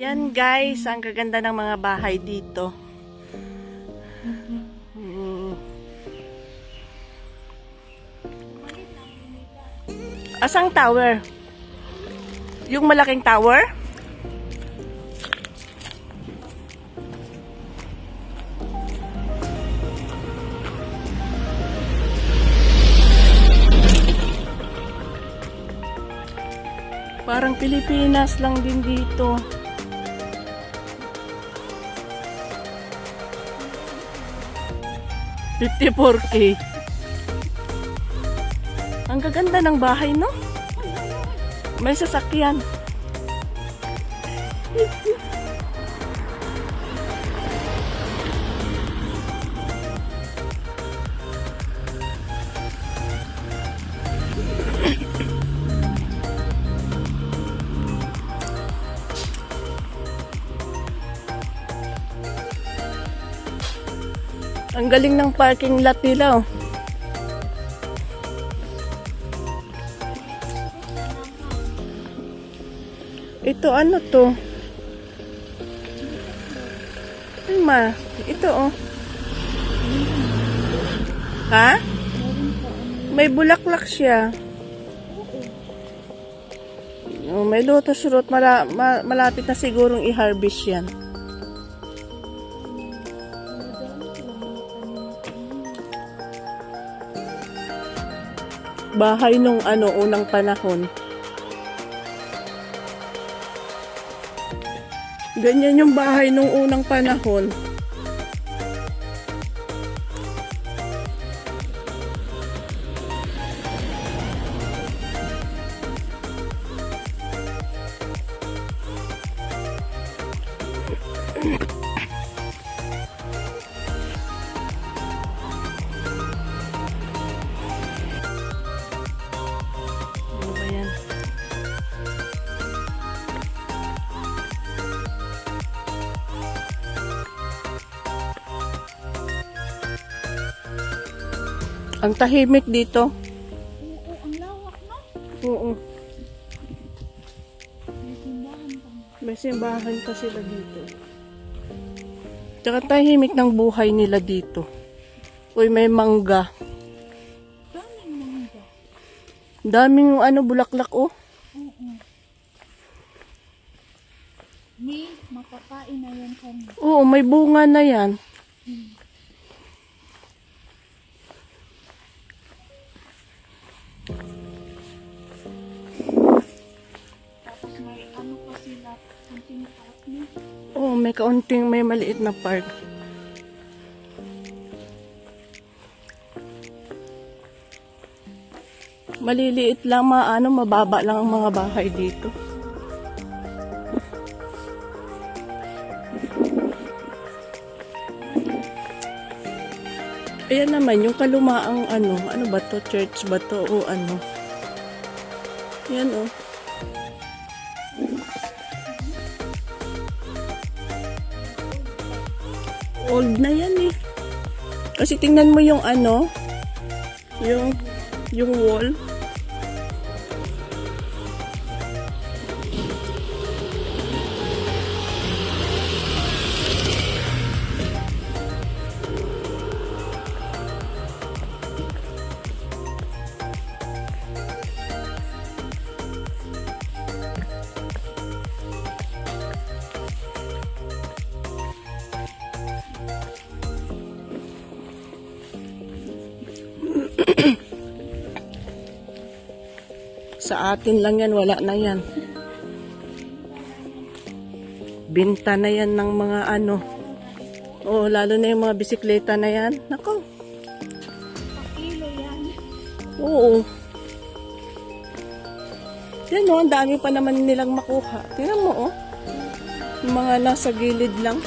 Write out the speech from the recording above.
Yan guys, ang gaganda ng mga bahay dito. Asang tower? Yung malaking tower? Parang Pilipinas lang din dito. $54K. Ang gaganda ng bahay, no? May sasakyan. Ang galing ng parking lot nila, oh. Ito, ano to? Ma, ito, oh. Ha? May bulaklak siya. Oh, may lotus root. Malapit na sigurong i-harvest yan. Bahay nung unang panahon. Ganyan yung bahay nung unang panahon. Ang tahimik dito. Oo, ang lawak na. Oo. May simbahan pa. May simbahan pa sila dito. Tsaka tahimik ng buhay nila dito. Uy, may mangga. Daming mangga. Daming bulaklak, oh. Oo. May makakain na yan kami. Oo, may bunga na yan. Tapos may pa sila, kunting park na. Oo, may maliit na park. Maliliit lang, mababa lang ang mga bahay dito. Ayan naman, yung kalumaang ano ba to? Church ba to? O ano? Yan, oh. Old na yan, eh. Kasi tingnan mo yung yung wall. Sa atin lang yan, wala na yan. Binta na yan ng mga Oh, lalo na yung mga bisikleta na yan. Nako. Pakilo yan. Oo. Yan, oh, ang dami pa naman nilang makuha. Tingnan mo, oh. Yung mga nasa gilid lang.